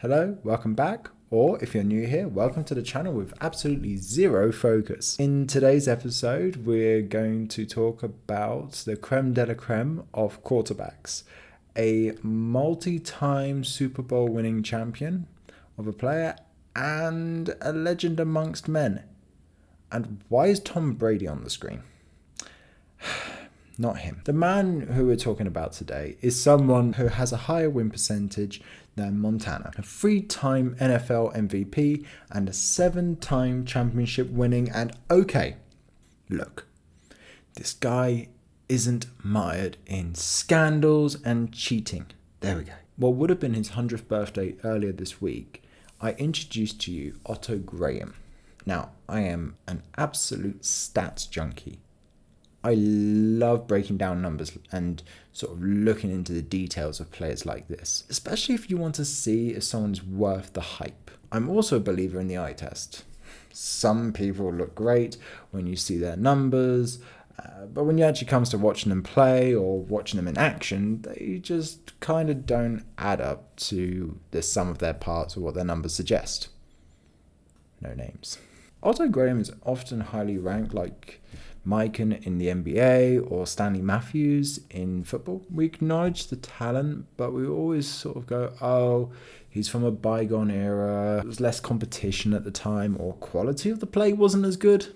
Hello, welcome back, or if you're new here, welcome to the channel with absolutely zero focus. In today's episode, we're going to talk about the creme de la creme of quarterbacks, a multi-time Super Bowl winning champion of a player and a legend amongst men. And why is Tom Brady on the screen? Not him. The man who we're talking about today is someone who has a higher win percentage than Montana, a 3-time NFL MVP and a 7-time championship winning. And okay, look, this guy isn't mired in scandals and cheating. There we go. What would have been his 100th birthday earlier this week, I introduced to you Otto Graham. Now, I am an absolute stats junkie. I love breaking down numbers and sort of looking into the details of players like this, especially if you want to see if someone's worth the hype. I'm also a believer in the eye test. Some people look great when you see their numbers, but when it actually comes to watching them play or watching them in action, they just kind of don't add up to the sum of their parts or what their numbers suggest. No names. Otto Graham is often highly ranked, like Mikan in the NBA or Stanley Matthews in football. We acknowledge the talent, but we always sort of go, oh, he's from a bygone era, there was less competition at the time, or quality of the play wasn't as good.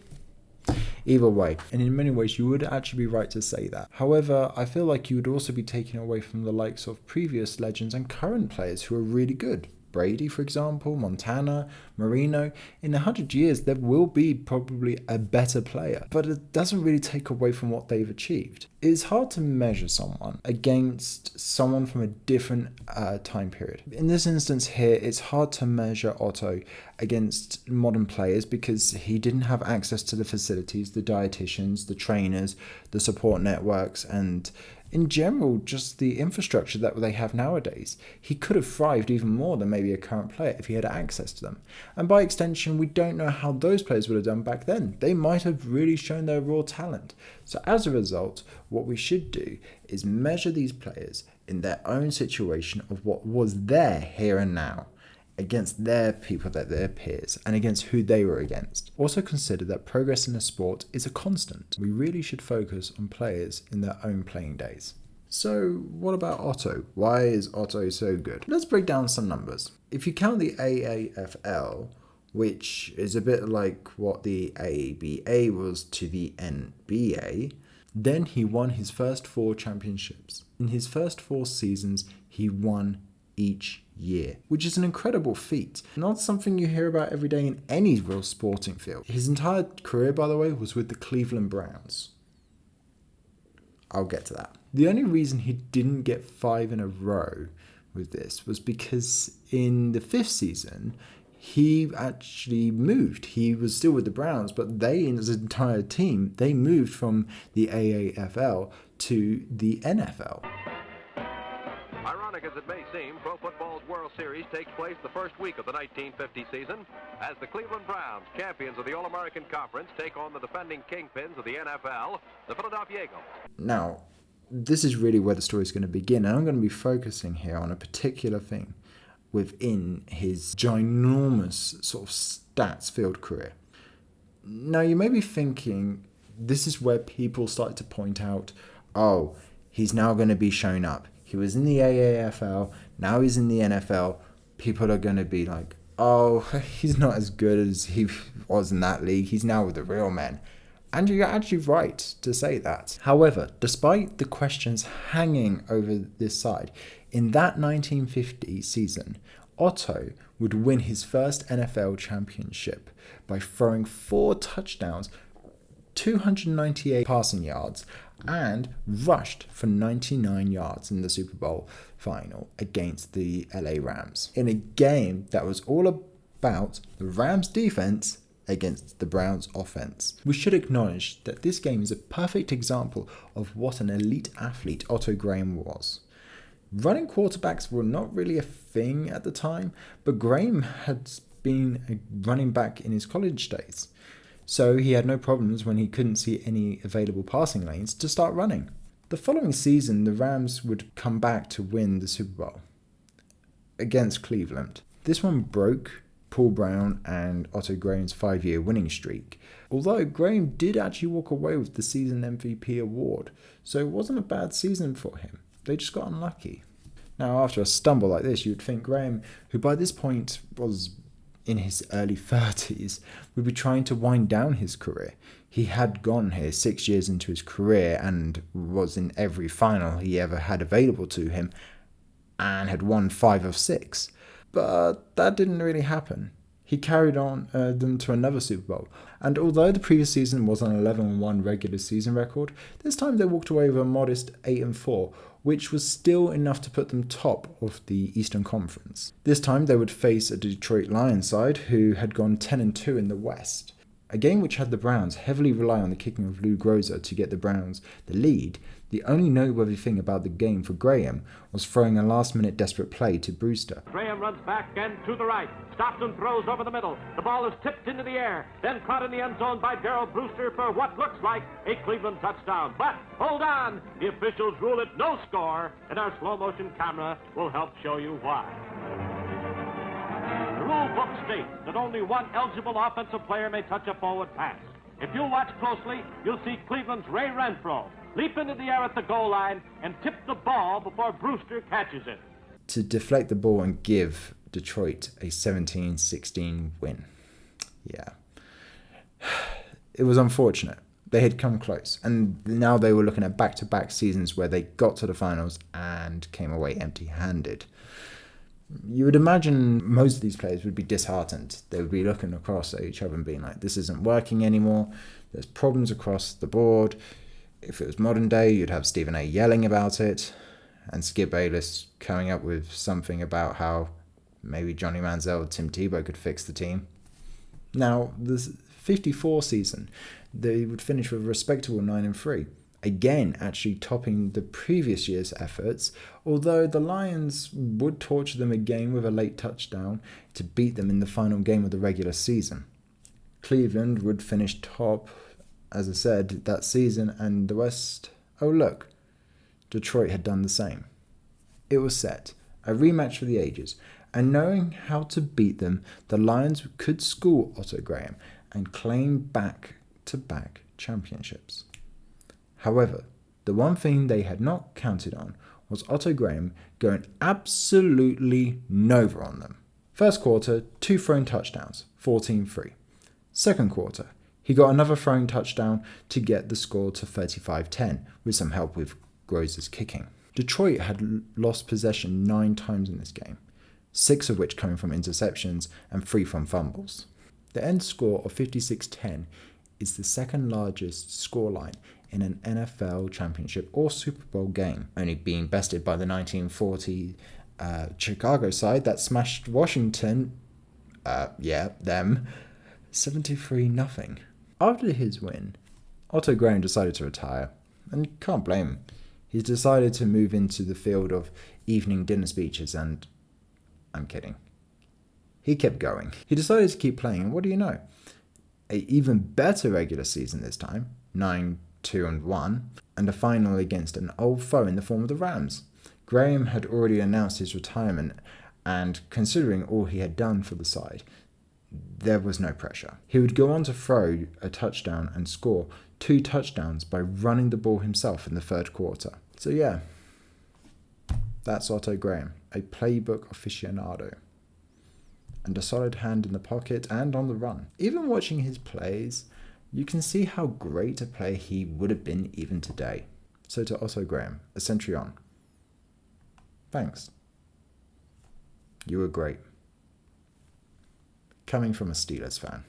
Either way, and in many ways you would actually be right to say that. However, I feel like you would also be taken away from the likes of previous legends and current players who are really good. Brady, for example, Montana, Marino. In 100 years, there will be probably a better player, but it doesn't really take away from what they've achieved. It's hard to measure someone against someone from a different time period. In this instance here, it's hard to measure Otto against modern players because he didn't have access to the facilities, the dietitians, the trainers, the support networks, and in general, just the infrastructure that they have nowadays. He could have thrived even more than maybe a current player if he had access to them. And by extension, we don't know how those players would have done back then. They might have really shown their raw talent. So as a result, what we should do is measure these players in their own situation of what was there here and now, against their people, their peers, and against who they were against. Also consider that progress in a sport is a constant. We really should focus on players in their own playing days. So what about Otto? Why is Otto so good? Let's break down some numbers. If you count the AAFL, which is a bit like what the ABA was to the NBA, then he won his first 4 championships. In his first 4 seasons, he won each year, which is an incredible feat. Not something you hear about every day in any real sporting field. His entire career, by the way, was with the Cleveland Browns. I'll get to that. The only reason he didn't get 5 in a row with this was because in the 5th season, he actually moved. He was still with the Browns, but they, as an entire team, they moved from the AAFL to the NFL. Ironic as it may seem, Pro Football's World Series takes place the first week of the 1950 season as the Cleveland Browns, champions of the All-American Conference, take on the defending kingpins of the NFL, the Philadelphia Eagles. Now, this is really where the story is going to begin, and I'm going to be focusing here on a particular thing within his ginormous sort of stats-filled career. Now, you may be thinking, this is where people started to point out, oh, he's now going to be shown up. He was in the AAFL, now he's in the NFL. People are going to be like, oh, he's not as good as he was in that league. He's now with the real men. And you're actually right to say that. However, despite the questions hanging over this side, in that 1950 season, Otto would win his first NFL championship by throwing 4 touchdowns, 298 passing yards, and rushed for 99 yards in the Super Bowl final against the LA Rams, in a game that was all about the Rams defense against the Browns offense. We should acknowledge that this game is a perfect example of what an elite athlete Otto Graham was. Running quarterbacks were not really a thing at the time, but Graham had been a running back in his college days. So he had no problems when he couldn't see any available passing lanes to start running. The following season, the Rams would come back to win the Super Bowl against Cleveland. This one broke Paul Brown and Otto Graham's 5-year winning streak, although Graham did actually walk away with the season MVP award, so it wasn't a bad season for him. They just got unlucky. Now, after a stumble like this, you'd think Graham, who by this point was in his early 30s, would be trying to wind down his career. He had gone here 6 years into his career and was in every final he ever had available to him and had won 5 of 6. But that didn't really happen. He carried on them to another Super Bowl, and although the previous season was an 11-1 regular season record, this time they walked away with a modest 8-4, which was still enough to put them top of the Eastern Conference. This time they would face a Detroit Lions side who had gone 10-2 in the West. A game which had the Browns heavily rely on the kicking of Lou Groza to get the Browns the lead. The only noteworthy thing about the game for Graham was throwing a last-minute desperate play to Brewster. Graham runs back and to the right. Stops and throws over the middle. The ball is tipped into the air, then caught in the end zone by Darrell Brewster for what looks like a Cleveland touchdown. But hold on, the officials rule it no score, and our slow-motion camera will help show you why. The rule book states that only one eligible offensive player may touch a forward pass. If you watch closely, you'll see Cleveland's Ray Renfro leap into the air at the goal line and tip the ball before Brewster catches it. To deflect the ball and give Detroit a 17-16 win. Yeah. It was unfortunate. They had come close, and now they were looking at back-to-back seasons where they got to the finals and came away empty-handed. You would imagine most of these players would be disheartened. They would be looking across at each other and being like, this isn't working anymore. There's problems across the board. If it was modern day, you'd have Stephen A. yelling about it and Skip Bayless coming up with something about how maybe Johnny Manziel or Tim Tebow could fix the team. Now, the 54 season, they would finish with a respectable 9-3. Again, actually topping the previous year's efforts, although the Lions would torture them again with a late touchdown to beat them in the final game of the regular season. Cleveland would finish top, as I said, that season, and the West, oh look, Detroit had done the same. It was set, a rematch for the ages, and knowing how to beat them, the Lions could school Otto Graham and claim back-to-back championships. However, the one thing they had not counted on was Otto Graham going absolutely nowhere on them. First quarter, 2 thrown touchdowns, 14-3. Second quarter, he got another throwing touchdown to get the score to 35-10 with some help with Groza's kicking. Detroit had lost possession 9 times in this game, 6 of which coming from interceptions and 3 from fumbles. The end score of 56-10 is the second largest scoreline in an NFL championship or Super Bowl game, only being bested by the 1940 Chicago side that smashed Washington, them, 73-0. After his win, Otto Graham decided to retire, and can't blame him. He's decided to move into the field of evening dinner speeches, and I'm kidding. He kept going. He decided to keep playing, and what do you know? An even better regular season this time, 9-2-1, and a final against an old foe in the form of the Rams. Graham had already announced his retirement, and considering all he had done for the side, there was no pressure. He would go on to throw a touchdown and score 2 touchdowns by running the ball himself in the third quarter. So yeah, that's Otto Graham, a playbook aficionado, and a solid hand in the pocket and on the run. Even watching his plays, you can see how great a player he would have been even today. So to Otto Graham, a century on, thanks. You were great. Coming from a Steelers fan.